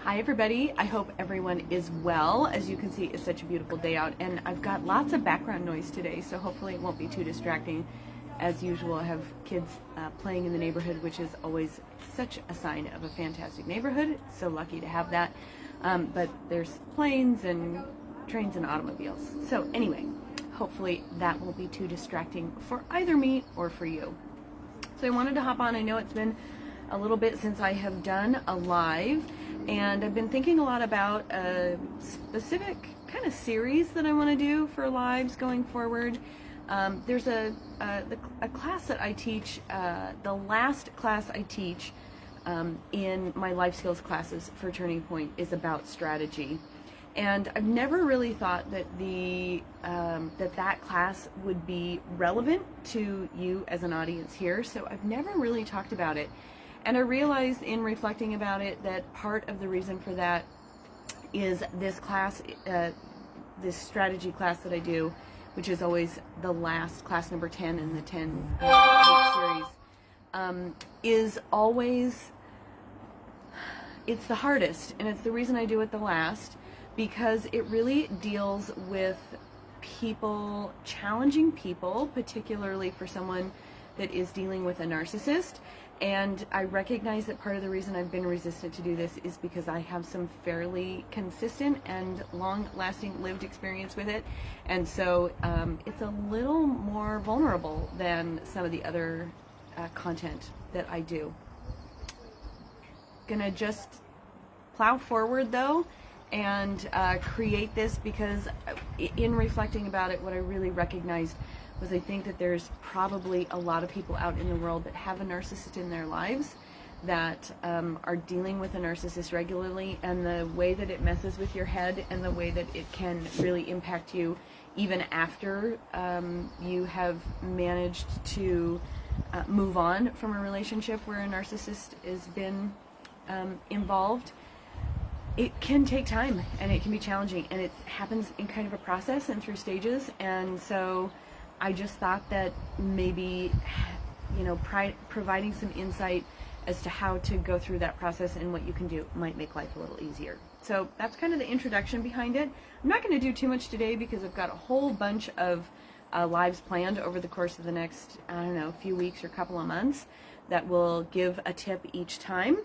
Hi everybody, I hope everyone is well. As you can see, it's such a beautiful day out and I've got lots of background noise today, so hopefully it won't be too distracting. As usual, I have kids playing in the neighborhood, which is always such a sign of a fantastic neighborhood. So lucky to have that. But there's planes and trains and automobiles. So anyway, hopefully that won't be too distracting for either me or for you. So I wanted to hop on. I know it's been a little bit since I have done a live, and I've been thinking a lot about a specific kind of series that I want to do for lives going forward. There's a class that I teach, the last class I teach in my life skills classes for Turning Point is about strategy. And I've never really thought that that class would be relevant to you as an audience here, so I've never really talked about it. And I realized in reflecting about it that part of the reason for that is this class, this strategy class that I do, which is always the last class, number 10 in the 10 series, is always, it's the hardest, and it's the reason I do it the last, because it really deals with people, challenging people, particularly for someone that is dealing with a narcissist. And I recognize that part of the reason I've been resistant to do this is because I have some fairly consistent and long-lasting lived experience with it. And so it's a little more vulnerable than some of the other content that I do. Gonna just plow forward though and create this, because in reflecting about it, what I really recognized was I think that there's probably a lot of people out in the world that have a narcissist in their lives, that are dealing with a narcissist regularly, and the way that it messes with your head and the way that it can really impact you even after you have managed to move on from a relationship where a narcissist has been involved. It can take time and it can be challenging, and it happens in kind of a process and through stages. And so I just thought that maybe, you know, providing some insight as to how to go through that process and what you can do might make life a little easier. So that's kind of the introduction behind it. I'm not going to do too much today because I've got a whole bunch of lives planned over the course of the next, I don't know, few weeks or couple of months that will give a tip each time.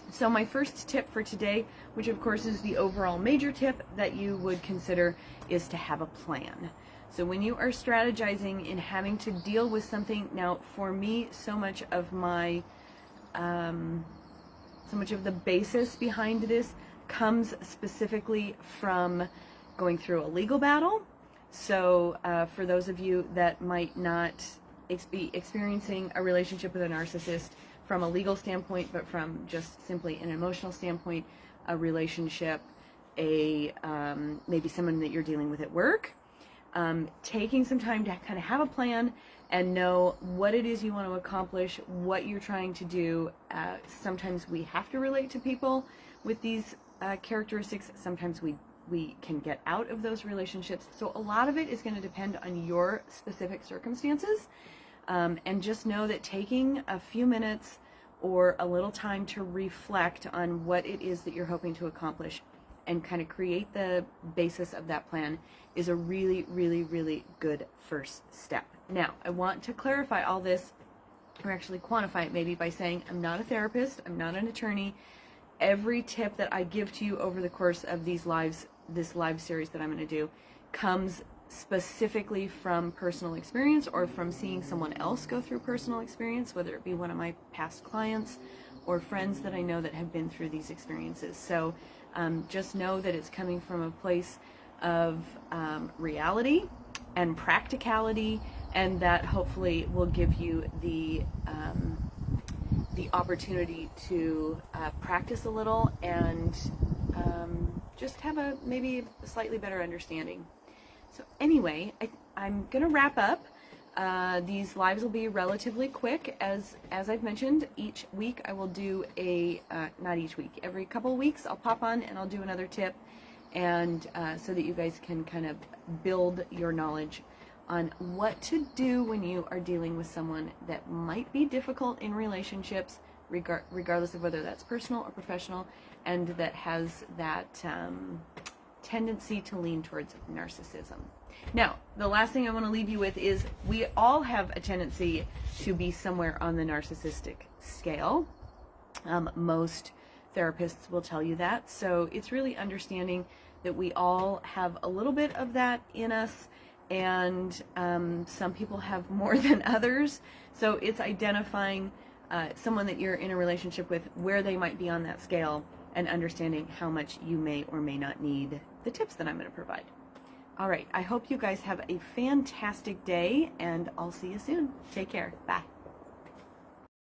So my first tip for today, which of course is the overall major tip that you would consider, is to have a plan. So when you are strategizing in having to deal with something, now for me, so much of my, so much of the basis behind this comes specifically from going through a legal battle. So for those of you that might not be experiencing a relationship with a narcissist from a legal standpoint, but from just simply an emotional standpoint, a relationship, maybe someone that you're dealing with at work, taking some time to kind of have a plan and know what it is you want to accomplish, what you're trying to do. Sometimes we have to relate to people with these characteristics. Sometimes we can get out of those relationships. So a lot of it is going to depend on your specific circumstances. And just know that taking a few minutes or a little time to reflect on what it is that you're hoping to accomplish and kind of create the basis of that plan is a really, really, really good first step. Now, I want to clarify all this, or actually quantify it maybe, by saying I'm not a therapist, I'm not an attorney. Every tip that I give to you over the course of these lives, this live series that I'm going to do, comes specifically from personal experience or from seeing someone else go through personal experience, whether it be one of my past clients or friends that I know that have been through these experiences. So just know that it's coming from a place of reality and practicality, and that hopefully will give you the opportunity to practice a little and just have maybe a slightly better understanding. So anyway, I'm going to wrap up. These lives will be relatively quick. As I've mentioned, each week I will do not each week, every couple of weeks I'll pop on and I'll do another tip, and so that you guys can kind of build your knowledge on what to do when you are dealing with someone that might be difficult in relationships, regardless of whether that's personal or professional, and that has that tendency to lean towards narcissism. Now, the last thing I want to leave you with is we all have a tendency to be somewhere on the narcissistic scale. Most therapists will tell you that. So it's really understanding that we all have a little bit of that in us, and some people have more than others. So it's identifying someone that you're in a relationship with, where they might be on that scale, and understanding how much you may or may not need the tips that I'm going to provide. All right, I hope you guys have a fantastic day, and I'll see you soon. Take care. Bye.